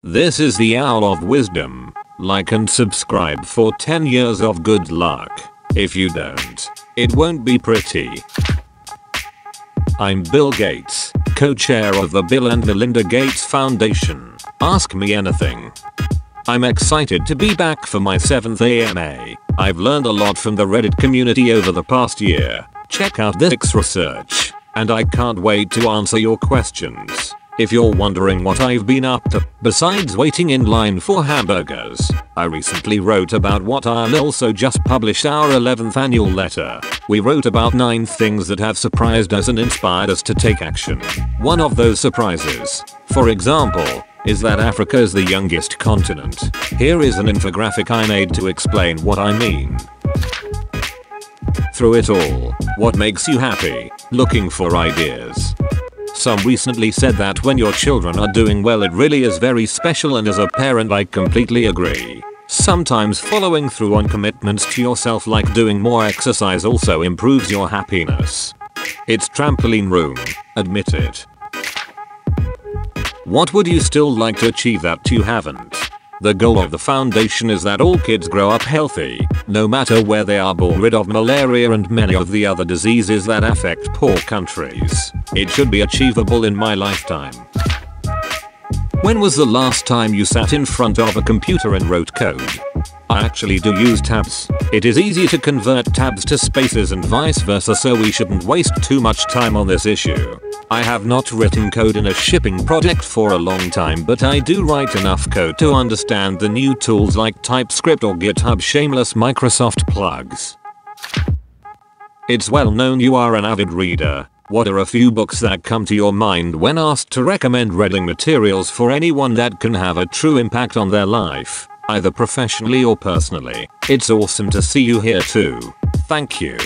This is the Owl of Wisdom. Like and subscribe for 10 years of good luck. If you don't, it won't be pretty. I'm Bill Gates, co-chair of the Bill and Melinda Gates Foundation. Ask me anything. I'm excited to be back for my 7th AMA. I've learned a lot from the Reddit community over the past year. Check out this research, and I can't wait to answer your questions. If you're wondering what I've been up to, besides waiting in line for hamburgers, I recently wrote about what and also just published our 11th annual letter. We wrote about 9 things that have surprised us and inspired us to take action. One of those surprises, for example, is that Africa is the youngest continent. Here is an infographic I made to explain what I mean. Through it all, what makes you happy? Looking for ideas. Some recently said that when your children are doing well, it really is very special, and as a parent I completely agree. Sometimes following through on commitments to yourself like doing more exercise also improves your happiness. It's trampoline room, admit it. What would you still like to achieve that you haven't? The goal of the foundation is that all kids grow up healthy, no matter where they are born, rid of malaria and many of the other diseases that affect poor countries. It should be achievable in my lifetime. When was the last time you sat in front of a computer and wrote code? I actually do use tabs. It is easy to convert tabs to spaces and vice versa, so we shouldn't waste too much time on this issue. I have not written code in a shipping project for a long time, but I do write enough code to understand the new tools like TypeScript or GitHub. Shameless Microsoft plugs. It's well known you are an avid reader. What are a few books that come to your mind when asked to recommend reading materials for anyone that can have a true impact on their life, either professionally or personally? It's awesome to see you here too. Thank you.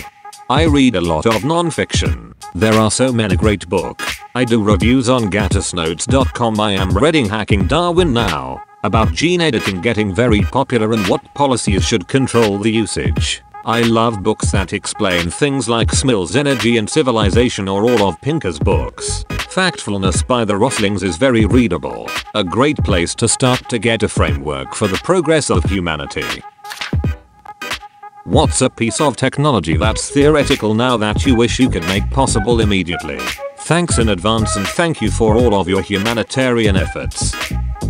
I read a lot of non-fiction. There are so many great books. I do reviews on gatusnotes.com. I am reading Hacking Darwin now, about gene editing getting very popular and what policies should control the usage. I love books that explain things like Smill's Energy and Civilization, or all of Pinker's books. Factfulness by the Roslings is very readable, a great place to start to get a framework for the progress of humanity. What's a piece of technology that's theoretical now that you wish you could make possible immediately? Thanks in advance, and thank you for all of your humanitarian efforts.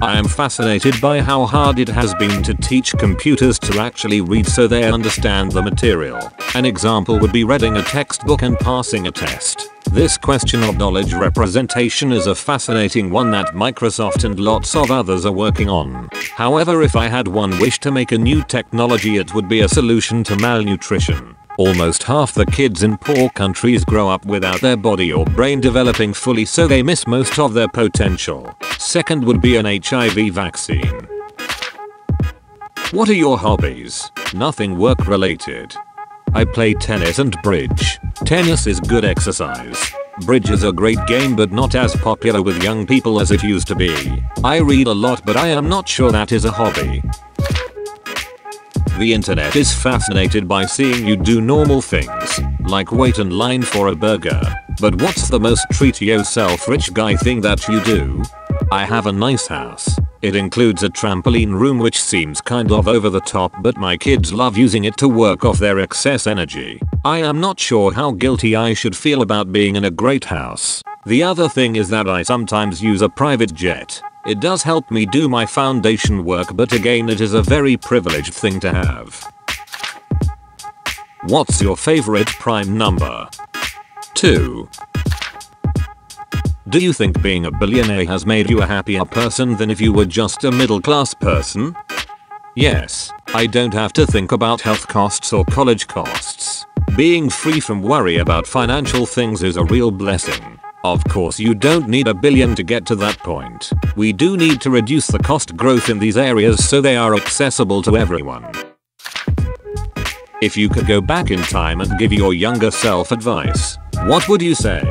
I am fascinated by how hard it has been to teach computers to actually read so they understand the material. An example would be reading a textbook and passing a test. This question of knowledge representation is a fascinating one that Microsoft and lots of others are working on. However, if I had one wish to make a new technology, it would be a solution to malnutrition. Almost half the kids in poor countries grow up without their body or brain developing fully, so they miss most of their potential. Second would be an HIV vaccine. What are your hobbies? Nothing work related. I play tennis and bridge. Tennis is good exercise. Bridge is a great game, but not as popular with young people as it used to be. I read a lot, but I am not sure that is a hobby. The internet is fascinated by seeing you do normal things, like wait in line for a burger. But what's the most treat yourself rich guy thing that you do? I have a nice house. It includes a trampoline room, which seems kind of over the top, but my kids love using it to work off their excess energy. I am not sure how guilty I should feel about being in a great house. The other thing is that I sometimes use a private jet. It does help me do my foundation work, but again, it is a very privileged thing to have. What's your favorite prime number? 2. Do you think being a billionaire has made you a happier person than if you were just a middle-class person? Yes, I don't have to think about health costs or college costs. Being free from worry about financial things is a real blessing. Of course, you don't need $1 billion to get to that point. We do need to reduce the cost growth in these areas so they are accessible to everyone. If you could go back in time and give your younger self advice, what would you say?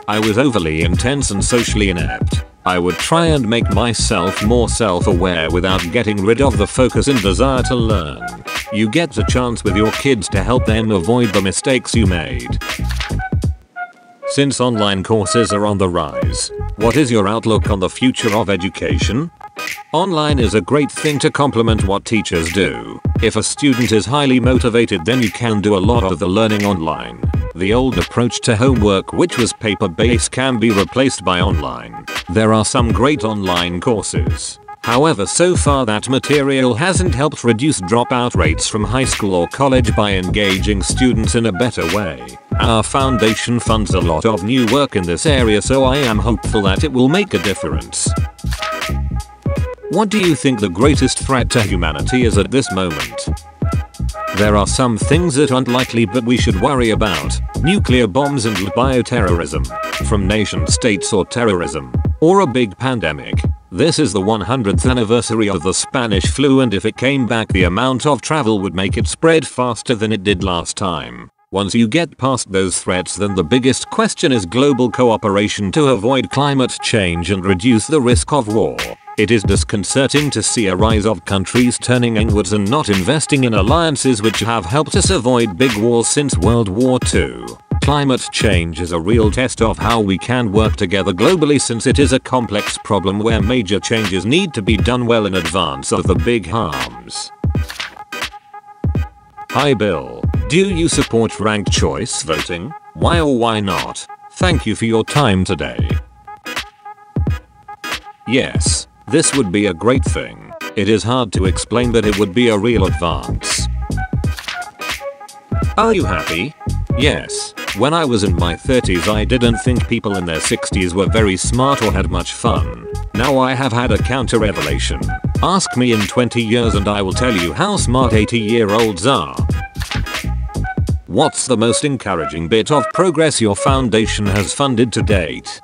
I was overly intense and socially inept. I would try and make myself more self-aware without getting rid of the focus and desire to learn. You get the chance with your kids to help them avoid the mistakes you made. Since online courses are on the rise, what is your outlook on the future of education? Online is a great thing to complement what teachers do. If a student is highly motivated, then you can do a lot of the learning online. The old approach to homework, which was paper-based, can be replaced by online. There are some great online courses. However, so far that material hasn't helped reduce dropout rates from high school or college by engaging students in a better way. Our foundation funds a lot of new work in this area, so I am hopeful that it will make a difference. What do you think the greatest threat to humanity is at this moment? There are some things that aren't likely but we should worry about. Nuclear bombs and bioterrorism. From nation states or terrorism. Or a big pandemic. This is the 100th anniversary of the Spanish flu, and if it came back, the amount of travel would make it spread faster than it did last time. Once you get past those threats, then the biggest question is global cooperation to avoid climate change and reduce the risk of war. It is disconcerting to see a rise of countries turning inwards and not investing in alliances which have helped us avoid big wars since World War II. Climate change is a real test of how we can work together globally, since it is a complex problem where major changes need to be done well in advance of the big harms. Hi Bill. Do you support ranked choice voting? Why or why not? Thank you for your time today. Yes. This would be a great thing. It is hard to explain, but it would be a real advance. Are you happy? Yes. When I was in my 30s, I didn't think people in their 60s were very smart or had much fun. Now I have had a counter revelation. Ask me in 20 years and I will tell you how smart 80-year-olds are. What's the most encouraging bit of progress your foundation has funded to date?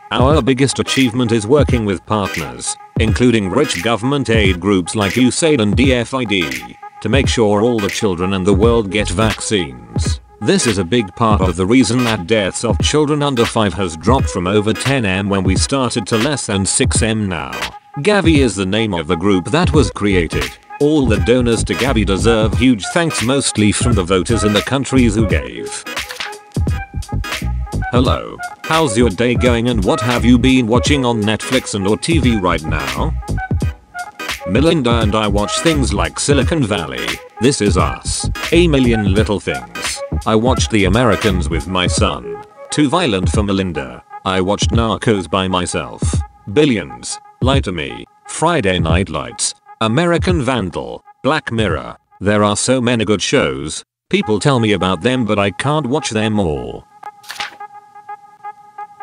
Our biggest achievement is working with partners, including rich government aid groups like USAID and DFID, to make sure all the children in the world get vaccines. This is a big part of the reason that deaths of children under 5 has dropped from over 10M when we started to less than 6M now. Gavi is the name of the group that was created. All the donors to Gavi deserve huge thanks, mostly from the voters in the countries who gave. Hello, how's your day going and what have you been watching on Netflix and or TV right now? Melinda and I watch things like Silicon Valley, This Is Us, A Million Little Things. I watched The Americans with my son. Too violent for Melinda. I watched Narcos by myself. Billions, Lie to Me, Friday Night Lights, American Vandal, Black Mirror. There are so many good shows. People tell me about them but I can't watch them all.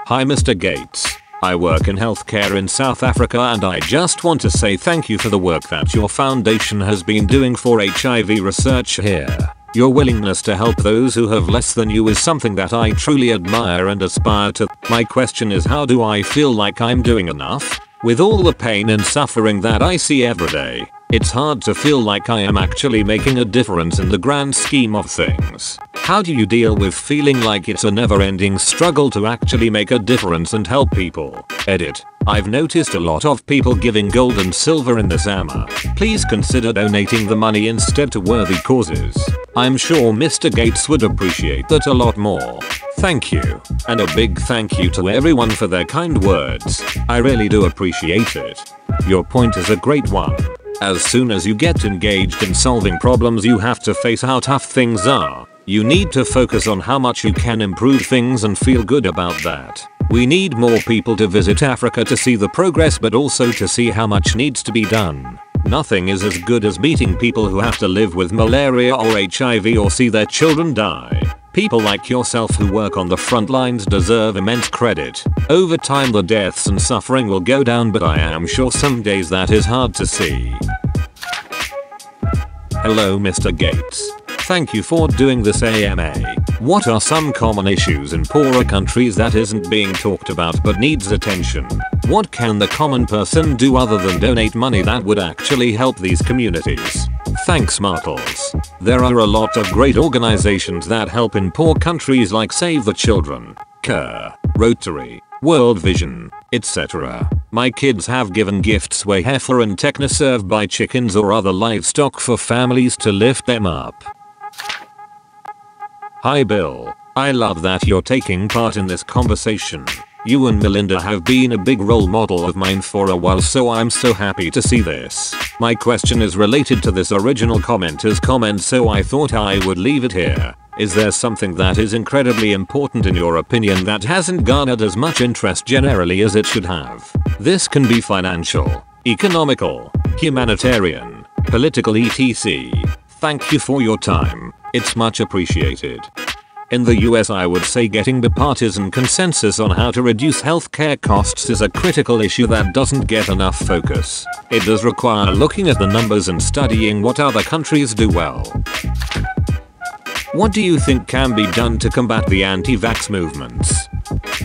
Hi Mr. Gates. I work in healthcare in South Africa and I just want to say thank you for the work that your foundation has been doing for HIV research here. Your willingness to help those who have less than you is something that I truly admire and aspire to. My question is, how do I feel like I'm doing enough? With all the pain and suffering that I see every day, it's hard to feel like I am actually making a difference in the grand scheme of things. How do you deal with feeling like it's a never-ending struggle to actually make a difference and help people? Edit. I've noticed a lot of people giving gold and silver in this AMA. Please consider donating the money instead to worthy causes. I'm sure Mr. Gates would appreciate that a lot more. Thank you. And a big thank you to everyone for their kind words. I really do appreciate it. Your point is a great one. As soon as you get engaged in solving problems, you have to face how tough things are. You need to focus on how much you can improve things and feel good about that. We need more people to visit Africa to see the progress, but also to see how much needs to be done. Nothing is as good as meeting people who have to live with malaria or HIV or see their children die. People like yourself who work on the front lines deserve immense credit. Over time the deaths and suffering will go down, but I am sure some days that is hard to see. Hello Mr. Gates. Thank you for doing this AMA. What are some common issues in poorer countries that isn't being talked about but needs attention? What can the common person do other than donate money that would actually help these communities? Thanks Martles. There are a lot of great organizations that help in poor countries like Save the Children, CARE, Rotary, World Vision, etc. My kids have given gifts way heifer and Technoserve buy chickens or other livestock for families to lift them up. Hi Bill. I love that you're taking part in this conversation. You and Melinda have been a big role model of mine for a while, so I'm so happy to see this. My question is related to this original commenter's comment, so I thought I would leave it here. Is there something that is incredibly important in your opinion that hasn't garnered as much interest generally as it should have? This can be financial, economical, humanitarian, political, etc. Thank you for your time. It's much appreciated. In the US, I would say getting bipartisan consensus on how to reduce healthcare costs is a critical issue that doesn't get enough focus. It does require looking at the numbers and studying what other countries do well. What do you think can be done to combat the anti-vax movements?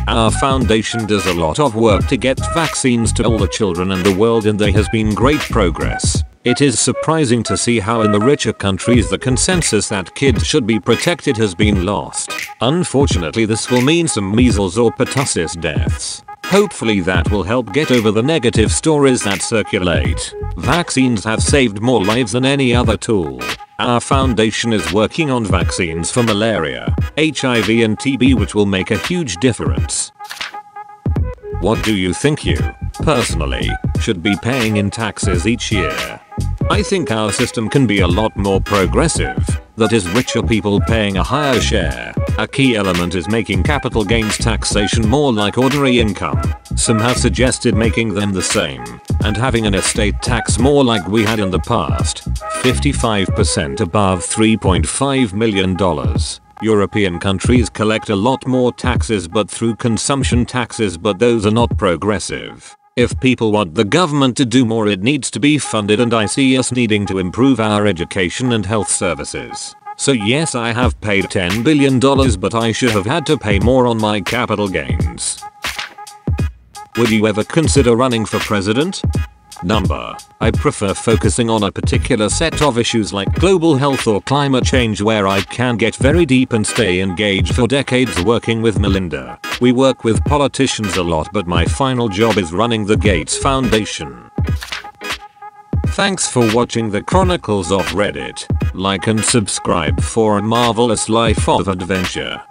Our foundation does a lot of work to get vaccines to all the children in the world, and there has been great progress. It is surprising to see how in the richer countries the consensus that kids should be protected has been lost. Unfortunately, this will mean some measles or pertussis deaths. Hopefully that will help get over the negative stories that circulate. Vaccines have saved more lives than any other tool. Our foundation is working on vaccines for malaria, HIV and TB, which will make a huge difference. What do you think you, personally, should be paying in taxes each year? I think our system can be a lot more progressive. That is, richer people paying a higher share. A key element is making capital gains taxation more like ordinary income. Some have suggested making them the same, and having an estate tax more like we had in the past, 55% above $3.5 million. European countries collect a lot more taxes but through consumption taxes, but those are not progressive. If people want the government to do more, it needs to be funded, and I see us needing to improve our education and health services. So yes, I have paid $10 billion, but I should have had to pay more on my capital gains. Would you ever consider running for president? Number. I prefer focusing on a particular set of issues like global health or climate change, where I can get very deep and stay engaged for decades working with Melinda. We work with politicians a lot, but my final job is running the Gates Foundation. Thanks for watching the Chronicles of Reddit. Like and subscribe for a marvelous life of adventure.